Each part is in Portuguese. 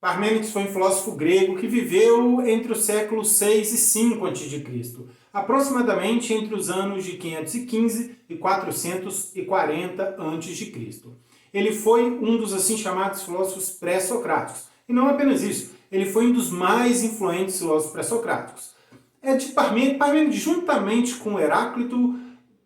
Parmênides foi um filósofo grego que viveu entre os séculos 6 e 5 a.C., aproximadamente entre os anos de 515 e 440 a.C. Ele foi um dos assim chamados filósofos pré-socráticos. E não apenas isso, ele foi um dos mais influentes filósofos pré-socráticos. Parmênides, juntamente com Heráclito,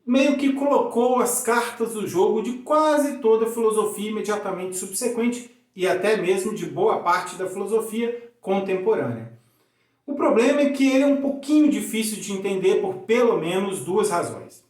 meio que colocou as cartas do jogo de quase toda a filosofia imediatamente subsequente e até mesmo de boa parte da filosofia contemporânea. O problema é que ele é um pouquinho difícil de entender por pelo menos duas razões.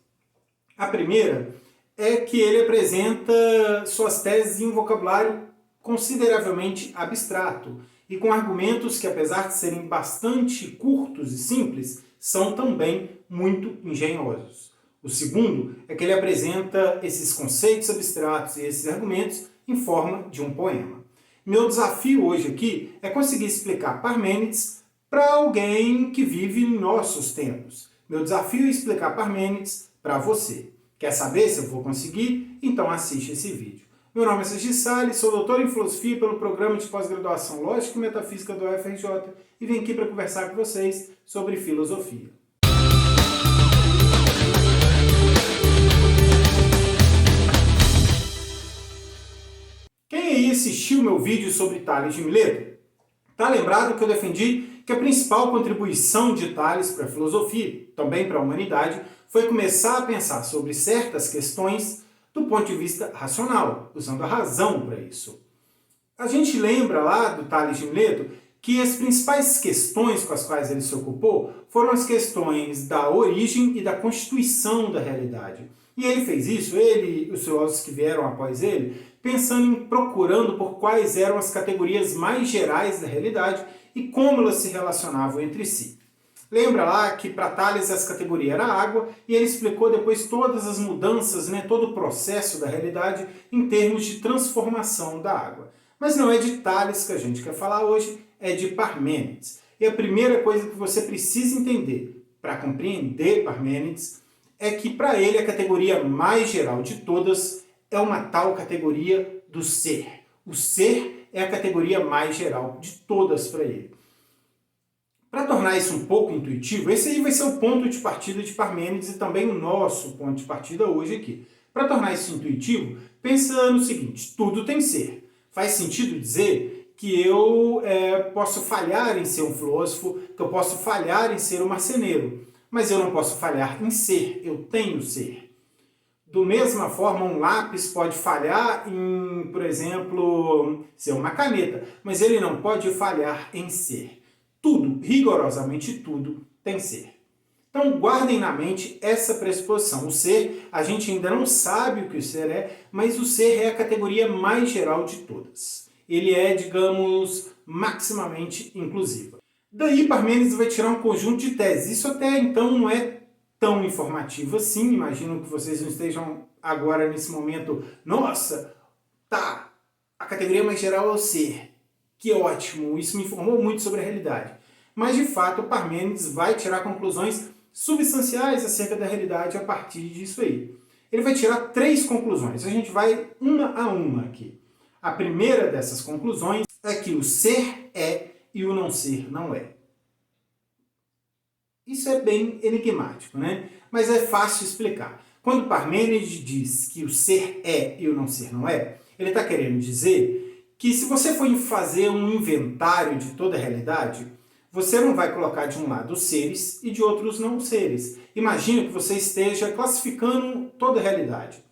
A primeira é que ele apresenta suas teses em um vocabulário consideravelmente abstrato e com argumentos que, apesar de serem bastante curtos e simples, são também muito engenhosos. O segundo é que ele apresenta esses conceitos abstratos e esses argumentos em forma de um poema. Meu desafio hoje aqui é conseguir explicar Parmênides para alguém que vive em nossos tempos. Meu desafio é explicar Parmênides para você. Quer saber se eu vou conseguir? Então assiste esse vídeo. Meu nome é Sergi Salles, sou doutor em filosofia pelo programa de pós-graduação Lógica e Metafísica do UFRJ e vim aqui para conversar com vocês sobre filosofia. Quem aí assistiu meu vídeo sobre Tales de Mileto? Está lembrado que eu defendi que a principal contribuição de Tales para a filosofia, também para a humanidade, foi começar a pensar sobre certas questões do ponto de vista racional, usando a razão para isso. A gente lembra lá do Tales de Mileto que as principais questões com as quais ele se ocupou foram as questões da origem e da constituição da realidade. E ele fez isso, ele e os filósofos que vieram após ele, procurando por quais eram as categorias mais gerais da realidade e como elas se relacionavam entre si. Lembra lá que para Tales essa categoria era a água e ele explicou depois todas as mudanças, todo o processo da realidade em termos de transformação da água. Mas não é de Tales que a gente quer falar hoje, é de Parmênides. E a primeira coisa que você precisa entender para compreender Parmênides é que para ele a categoria mais geral de todas é uma tal categoria do ser. O ser é a categoria mais geral de todas para ele. Para tornar isso um pouco intuitivo, esse aí vai ser o ponto de partida de Parmênides e também o nosso ponto de partida hoje aqui. Para tornar isso intuitivo, pensa no seguinte: tudo tem ser. Faz sentido dizer que eu posso falhar em ser um filósofo, que eu posso falhar em ser um marceneiro, mas eu não posso falhar em ser, eu tenho ser. Da mesma forma, um lápis pode falhar em, por exemplo, ser uma caneta, mas ele não pode falhar em ser. Tudo, rigorosamente tudo, tem ser. Então guardem na mente essa pressuposição. O ser, a gente ainda não sabe o que o ser é, mas o ser é a categoria mais geral de todas. Ele é, digamos, maximamente inclusiva. Daí Parmênides vai tirar um conjunto de teses. Isso até então não é tão informativo assim. Imagino que vocês não estejam agora nesse momento, nossa, tá, a categoria mais geral é o ser. Que ótimo, isso me informou muito sobre a realidade. Mas, de fato, Parmênides vai tirar conclusões substanciais acerca da realidade a partir disso aí. Ele vai tirar 3 conclusões. A gente vai uma a uma aqui. A primeira dessas conclusões é que o ser é e o não ser não é. Isso é bem enigmático, Mas é fácil explicar. Quando Parmênides diz que o ser é e o não ser não é, ele está querendo dizer que se você for fazer um inventário de toda a realidade, você não vai colocar de um lado os seres e de outros não seres. Imagina que você esteja classificando toda a realidade.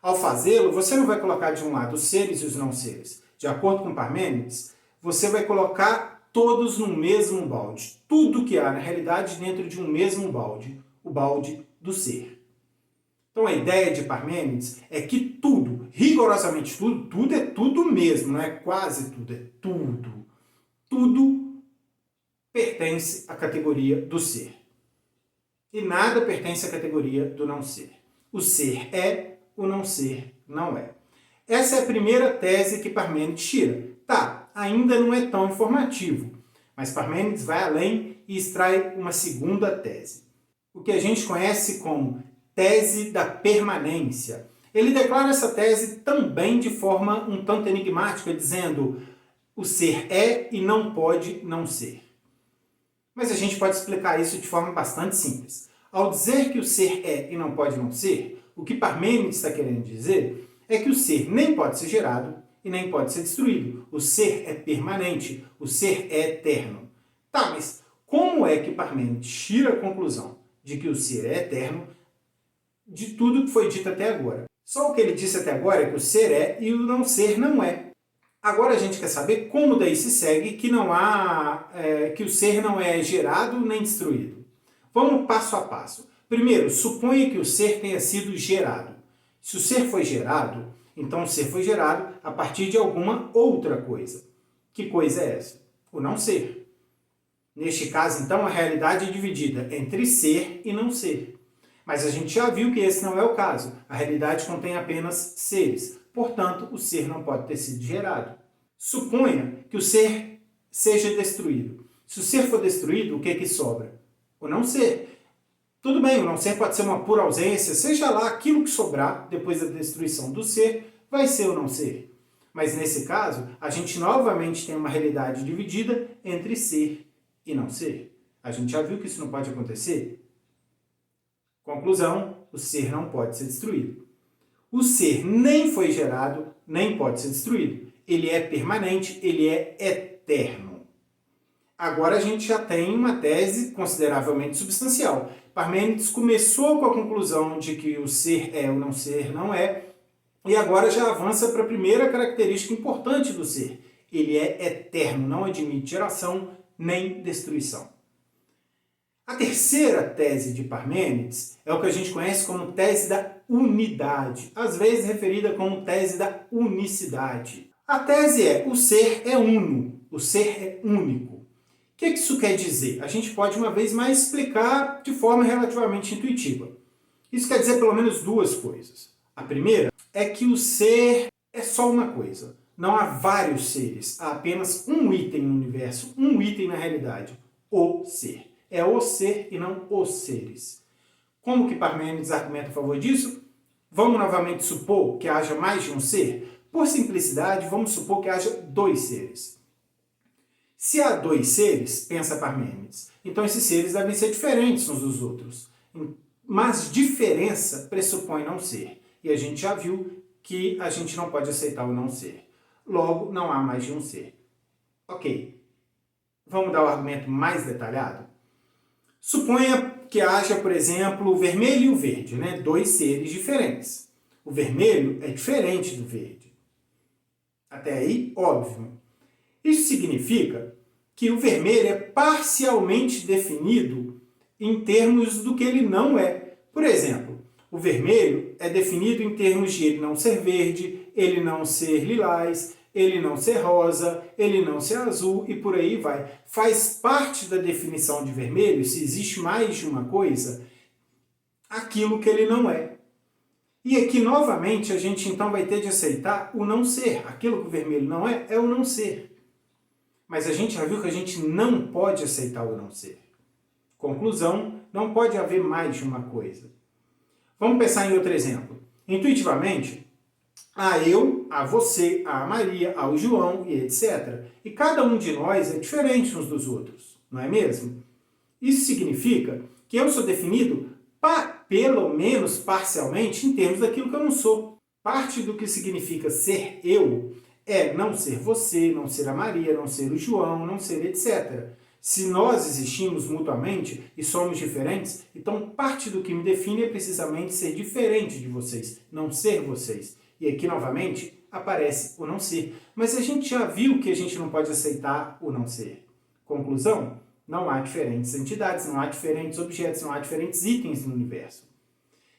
Ao fazê-lo, você não vai colocar de um lado os seres e os não seres. De acordo com Parmênides, você vai colocar todos no mesmo balde. Tudo que há na realidade dentro de um mesmo balde, o balde do ser. Então a ideia de Parmênides é que tudo, rigorosamente tudo, tudo é tudo mesmo, não é quase tudo, é tudo. Tudo pertence à categoria do ser. E nada pertence à categoria do não ser. O ser é, o não ser não é. Essa é a primeira tese que Parmênides tira. Tá, ainda não é tão informativo, mas Parmênides vai além e extrai uma segunda tese. O que a gente conhece como tese da permanência. Ele declara essa tese também de forma um tanto enigmática, dizendo: o ser é e não pode não ser. Mas a gente pode explicar isso de forma bastante simples. Ao dizer que o ser é e não pode não ser, o que Parmênides está querendo dizer é que o ser nem pode ser gerado e nem pode ser destruído. O ser é permanente, o ser é eterno. Tá, mas como é que Parmênides tira a conclusão de que o ser é eterno de tudo que foi dito até agora? Só o que ele disse até agora é que o ser é e o não ser não é. Agora a gente quer saber como daí se segue que que o ser não é gerado nem destruído. Vamos passo a passo. Primeiro, suponha que o ser tenha sido gerado. Se o ser foi gerado, então o ser foi gerado a partir de alguma outra coisa. Que coisa é essa? O não ser. Neste caso, então, a realidade é dividida entre ser e não ser. Mas a gente já viu que esse não é o caso. A realidade contém apenas seres. Portanto, o ser não pode ter sido gerado. Suponha que o ser seja destruído. Se o ser for destruído, o que é que sobra? O não ser. Tudo bem, o não ser pode ser uma pura ausência, seja lá aquilo que sobrar depois da destruição do ser, vai ser o não ser. Mas nesse caso, a gente novamente tem uma realidade dividida entre ser e não ser. A gente já viu que isso não pode acontecer? Conclusão, o ser não pode ser destruído. O ser nem foi gerado, nem pode ser destruído. Ele é permanente, ele é eterno. Agora a gente já tem uma tese consideravelmente substancial. Parmênides começou com a conclusão de que o ser é, o não ser não é, e agora já avança para a primeira característica importante do ser. Ele é eterno, não admite geração nem destruição. A terceira tese de Parmênides é o que a gente conhece como tese da unidade, às vezes referida como tese da unicidade. A tese é: o ser é uno, o ser é único. O que isso quer dizer? A gente pode uma vez mais explicar de forma relativamente intuitiva. Isso quer dizer pelo menos duas coisas. A primeira é que o ser é só uma coisa. Não há vários seres, há apenas um item no universo, um item na realidade, o ser. É o ser e não os seres. Como que Parmênides argumenta a favor disso? Vamos novamente supor que haja mais de um ser? Por simplicidade, vamos supor que haja dois seres. Se há dois seres, pensa Parmênides, então esses seres devem ser diferentes uns dos outros. Mas diferença pressupõe não ser. E a gente já viu que a gente não pode aceitar o não ser. Logo, não há mais de um ser. Ok. Vamos dar o argumento mais detalhado? Suponha que haja, por exemplo, o vermelho e o verde, né? Dois seres diferentes. O vermelho é diferente do verde. Até aí, óbvio. Isso significa que o vermelho é parcialmente definido em termos do que ele não é. Por exemplo, o vermelho é definido em termos de ele não ser verde, ele não ser lilás, ele não ser rosa, ele não ser azul e por aí vai. Faz parte da definição de vermelho, se existe mais de uma coisa, aquilo que ele não é. E aqui, novamente, a gente então vai ter de aceitar o não ser. Aquilo que o vermelho não é, é o não ser. Mas a gente já viu que a gente não pode aceitar o não ser. Conclusão, não pode haver mais de uma coisa. Vamos pensar em outro exemplo. Intuitivamente, há eu, há você, há a Maria, há o João e etc. E cada um de nós é diferente uns dos outros, não é mesmo? Isso significa que eu sou definido, pelo menos parcialmente, em termos daquilo que eu não sou. Parte do que significa ser eu é não ser você, não ser a Maria, não ser o João, não ser etc. Se nós existimos mutuamente e somos diferentes, então parte do que me define é precisamente ser diferente de vocês, não ser vocês. E aqui, novamente, aparece o não ser. Mas a gente já viu que a gente não pode aceitar o não ser. Conclusão? Não há diferentes entidades, não há diferentes objetos, não há diferentes itens no universo.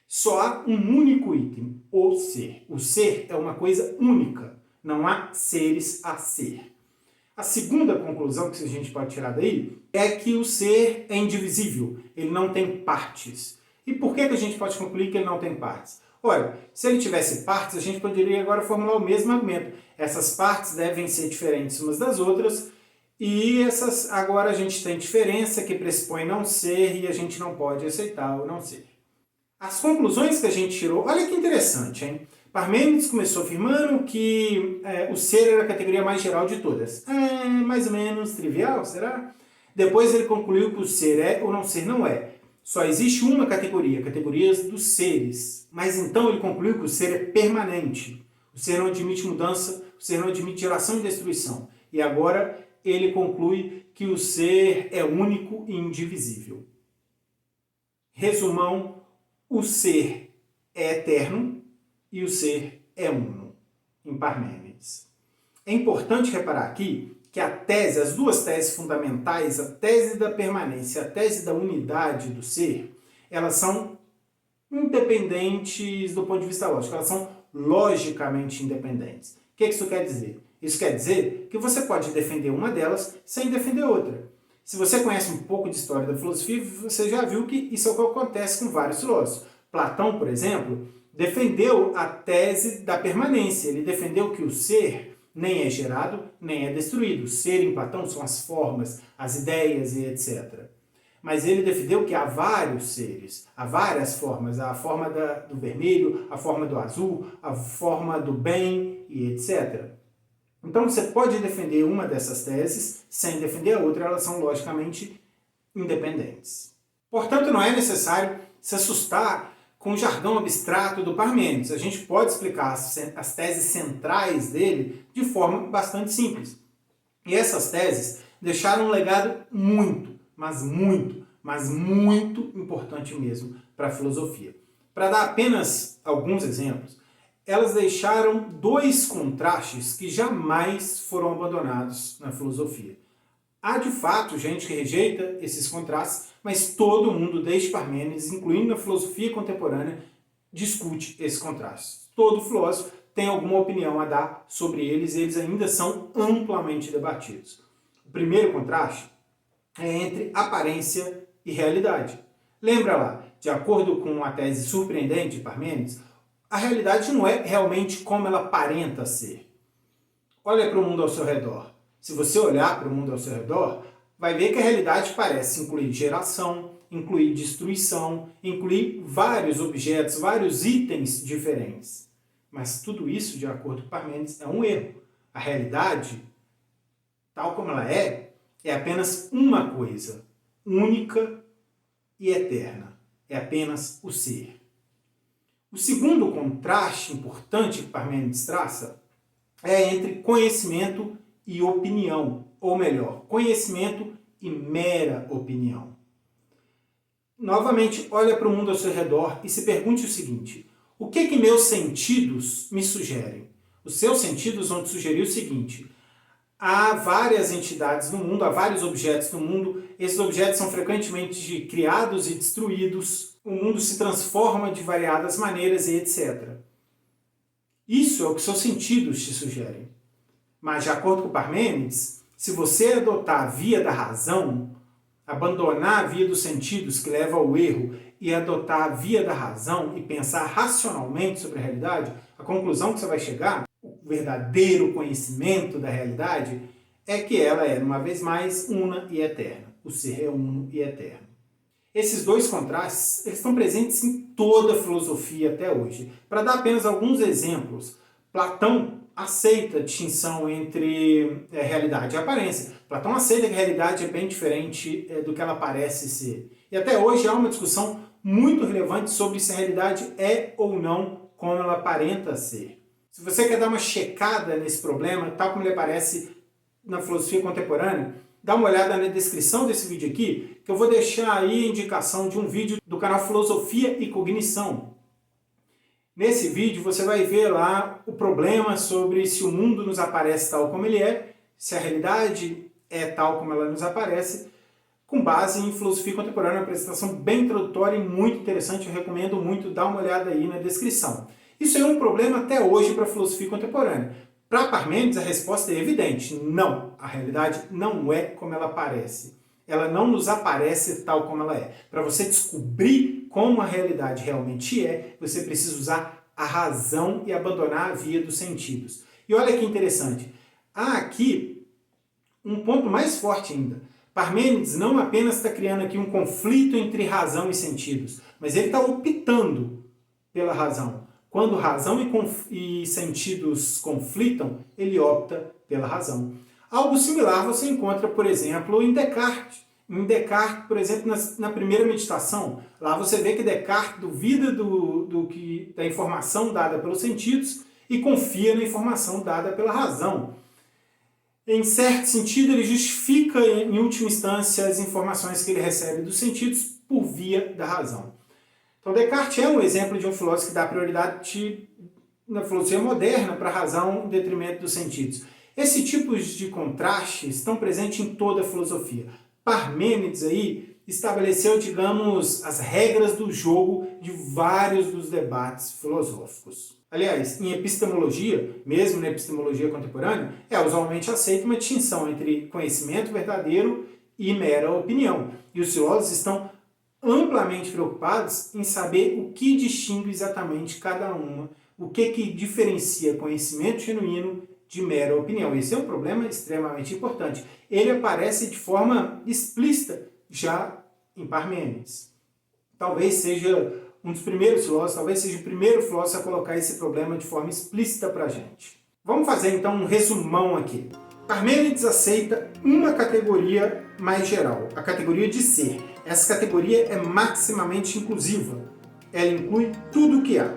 Só há um único item, o ser. O ser é uma coisa única. Não há seres a ser. A segunda conclusão que a gente pode tirar daí é que o ser é indivisível. Ele não tem partes. E por que a gente pode concluir que ele não tem partes? Olha, se ele tivesse partes, a gente poderia agora formular o mesmo argumento. Essas partes devem ser diferentes umas das outras, e agora a gente tem diferença que pressupõe não ser, e a gente não pode aceitar o não ser. As conclusões que a gente tirou, olha que interessante, hein? Parmênides começou afirmando que o ser era a categoria mais geral de todas. Mais ou menos trivial, será? Depois ele concluiu que o ser é ou não ser não é. Só existe uma categoria, categorias dos seres. Mas então ele concluiu que o ser é permanente. O ser não admite mudança, o ser não admite geração e destruição. E agora ele conclui que o ser é único e indivisível. Resumão, o ser é eterno e o ser é uno, em Parmênides. É importante reparar aqui que as duas teses fundamentais, a tese da permanência e a tese da unidade do ser, elas são independentes do ponto de vista lógico, elas são logicamente independentes. O que isso quer dizer? Isso quer dizer que você pode defender uma delas sem defender outra. Se você conhece um pouco de história da filosofia, você já viu que isso é o que acontece com vários filósofos. Platão, por exemplo, defendeu a tese da permanência. Ele defendeu que o ser nem é gerado, nem é destruído. O ser em Platão são as formas, as ideias e etc. Mas ele defendeu que há vários seres, há várias formas. A forma do vermelho, a forma do azul, a forma do bem e etc. Então você pode defender uma dessas teses sem defender a outra, elas são logicamente independentes. Portanto, não é necessário se assustar com o jargão abstrato do Parmênides. A gente pode explicar as teses centrais dele de forma bastante simples. E essas teses deixaram um legado muito importante mesmo para a filosofia. Para dar apenas alguns exemplos, elas deixaram dois contrastes que jamais foram abandonados na filosofia. Há, de fato, gente que rejeita esses contrastes, mas todo mundo, desde Parmênides, incluindo a filosofia contemporânea, discute esses contrastes. Todo filósofo tem alguma opinião a dar sobre eles e eles ainda são amplamente debatidos. O primeiro contraste é entre aparência e realidade. Lembra lá, de acordo com a tese surpreendente de Parmênides, a realidade não é realmente como ela aparenta ser. Olha para o mundo ao seu redor. Se você olhar para o mundo ao seu redor, vai ver que a realidade parece incluir geração, incluir destruição, incluir vários objetos, vários itens diferentes. Mas tudo isso, de acordo com Parmênides, é um erro. A realidade, tal como ela é apenas uma coisa, única e eterna. É apenas o ser. O segundo contraste importante que Parmênides traça é entre conhecimento e opinião, ou melhor, conhecimento e mera opinião. Novamente, olha para o mundo ao seu redor e se pergunte o seguinte: o que meus sentidos me sugerem? Os seus sentidos vão te sugerir o seguinte: há várias entidades no mundo, há vários objetos no mundo, esses objetos são frequentemente criados e destruídos, o mundo se transforma de variadas maneiras e etc. Isso é o que seus sentidos te sugerem. Mas, de acordo com Parmênides, se você adotar a via da razão, abandonar a via dos sentidos que leva ao erro e adotar a via da razão e pensar racionalmente sobre a realidade, a conclusão que você vai chegar, o verdadeiro conhecimento da realidade, é que ela é, uma vez mais, una e eterna. O ser é uno e eterno. Esses dois contrastes eles estão presentes em toda a filosofia até hoje. Para dar apenas alguns exemplos, Platão aceita a distinção entre realidade e aparência. Platão aceita que a realidade é bem diferente do que ela parece ser. E até hoje há uma discussão muito relevante sobre se a realidade é ou não como ela aparenta ser. Se você quer dar uma checada nesse problema, tal como ele aparece na filosofia contemporânea, dá uma olhada na descrição desse vídeo aqui, que eu vou deixar aí a indicação de um vídeo do canal Filosofia e Cognição. Nesse vídeo você vai ver lá o problema sobre se o mundo nos aparece tal como ele é, se a realidade é tal como ela nos aparece, com base em filosofia contemporânea, uma apresentação bem introdutória e muito interessante, eu recomendo muito dar uma olhada aí na descrição. Isso é um problema até hoje para a filosofia contemporânea. Para Parmênides a resposta é evidente, não, a realidade não é como ela parece. Ela não nos aparece tal como ela é. Para você descobrir como a realidade realmente é, você precisa usar a razão e abandonar a via dos sentidos. E olha que interessante, há aqui um ponto mais forte ainda. Parmênides não apenas está criando aqui um conflito entre razão e sentidos, mas ele está optando pela razão. Quando razão e sentidos conflitam, ele opta pela razão. Algo similar você encontra, por exemplo, em Descartes. Em Descartes, por exemplo, na primeira meditação, lá você vê que Descartes duvida da informação dada pelos sentidos e confia na informação dada pela razão. Em certo sentido, ele justifica, em última instância, as informações que ele recebe dos sentidos por via da razão. Então, Descartes é um exemplo de um filósofo que dá prioridade na filosofia moderna para a razão em detrimento dos sentidos. Esses tipos de contraste estão presentes em toda a filosofia. Parmênides aí estabeleceu, digamos, as regras do jogo de vários dos debates filosóficos. Aliás, em epistemologia, mesmo na epistemologia contemporânea, é usualmente aceita uma distinção entre conhecimento verdadeiro e mera opinião. E os filósofos estão amplamente preocupados em saber o que distingue exatamente cada uma, o que diferencia conhecimento genuíno de mera opinião. Esse é um problema extremamente importante. Ele aparece de forma explícita já em Parmênides. Talvez seja um dos primeiros filósofos, talvez seja o primeiro filósofo a colocar esse problema de forma explícita para a gente. Vamos fazer então um resumão aqui. Parmênides aceita uma categoria mais geral, a categoria de ser. Essa categoria é maximamente inclusiva. Ela inclui tudo o que há.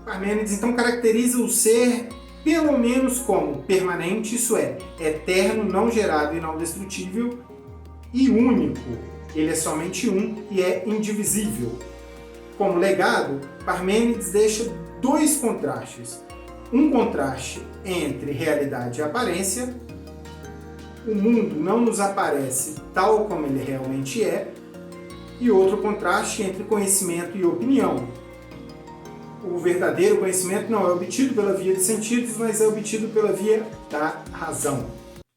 Parmênides então caracteriza o ser pelo menos como permanente, isso é, eterno, não gerado e não destrutível, e único. Ele é somente um e é indivisível. Como legado, Parmênides deixa dois contrastes. Um contraste entre realidade e aparência. O mundo não nos aparece tal como ele realmente é. E outro contraste entre conhecimento e opinião. O verdadeiro conhecimento não é obtido pela via de sentidos, mas é obtido pela via da razão.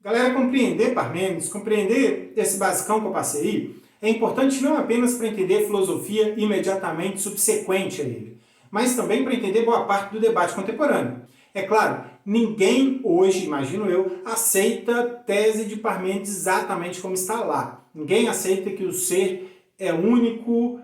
Galera, compreender Parmênides, compreender esse basicão que eu passei aí, é importante não apenas para entender filosofia imediatamente subsequente a ele, mas também para entender boa parte do debate contemporâneo. É claro, ninguém hoje, imagino eu, aceita a tese de Parmênides exatamente como está lá. Ninguém aceita que o ser é único.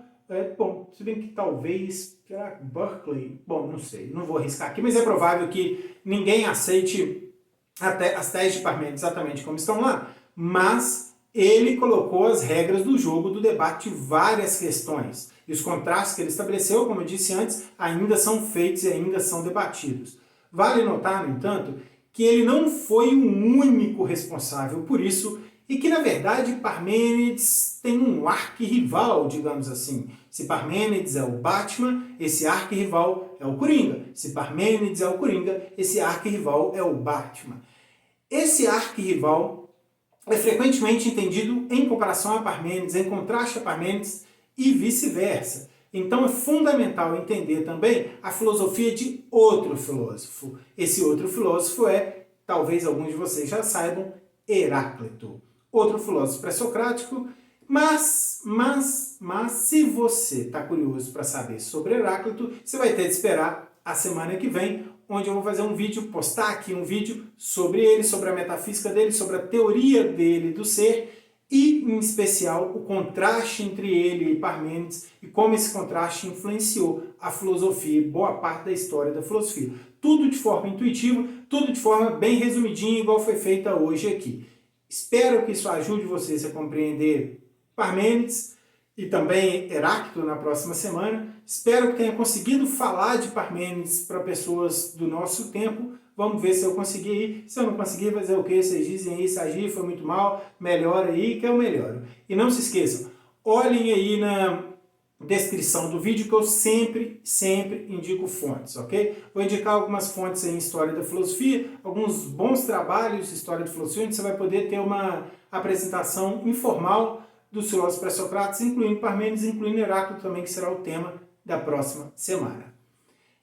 Bom, se bem que talvez, será que Berkeley? Bom, não sei, não vou arriscar aqui, mas é provável que ninguém aceite as teses de Parmênides exatamente como estão lá, mas ele colocou as regras do jogo do debate de várias questões. E os contrastes que ele estabeleceu, como eu disse antes, ainda são feitos e ainda são debatidos. Vale notar, no entanto, que ele não foi o único responsável por isso e que, na verdade, Parmênides tem um arquirrival, digamos assim. Se Parmênides é o Batman, esse arquirrival é o Coringa. Se Parmênides é o Coringa, esse arquirrival é o Batman. Esse arquirrival é frequentemente entendido em comparação a Parmênides, em contraste a Parmênides e vice-versa. Então é fundamental entender também a filosofia de outro filósofo. Esse outro filósofo é, talvez alguns de vocês já saibam, Heráclito. Outro filósofo pré-socrático, mas se você está curioso para saber sobre Heráclito, você vai ter de esperar a semana que vem, onde eu vou fazer um vídeo, postar aqui um vídeo sobre ele, sobre a metafísica dele, sobre a teoria dele do ser e, em especial, o contraste entre ele e Parmênides e como esse contraste influenciou a filosofia, boa parte da história da filosofia. Tudo de forma intuitiva, tudo de forma bem resumidinha, igual foi feita hoje aqui. Espero que isso ajude vocês a compreender Parmênides e também Heráclito na próxima semana. Espero que tenha conseguido falar de Parmênides para pessoas do nosso tempo. Vamos ver se eu consegui ir. Se eu não conseguir, fazer o que? Vocês dizem aí, Sagi, foi muito mal, melhora aí que eu melhoro. E não se esqueçam, olhem aí na descrição do vídeo que eu sempre indico fontes, ok? Vou indicar algumas fontes aí em História da Filosofia, alguns bons trabalhos de História da Filosofia, onde você vai poder ter uma apresentação informal dos filósofos pré-socráticos, incluindo Parmênides, incluindo Heráclito também, que será o tema da próxima semana.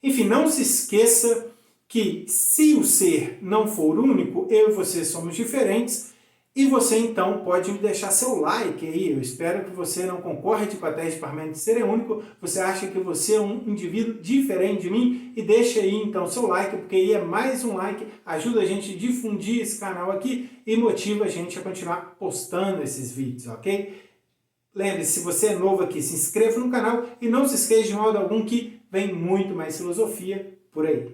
Enfim, não se esqueça que se o ser não for único, eu e você somos diferentes, e você então pode me deixar seu like aí. Eu espero que você não concorde com a tese de Parmênides ser único, você acha que você é um indivíduo diferente de mim, e deixa aí então seu like, porque aí é mais um like, ajuda a gente a difundir esse canal aqui e motiva a gente a continuar postando esses vídeos, ok? Lembre-se, se você é novo aqui, se inscreva no canal e não se esqueça de modo algum que vem muito mais filosofia por aí.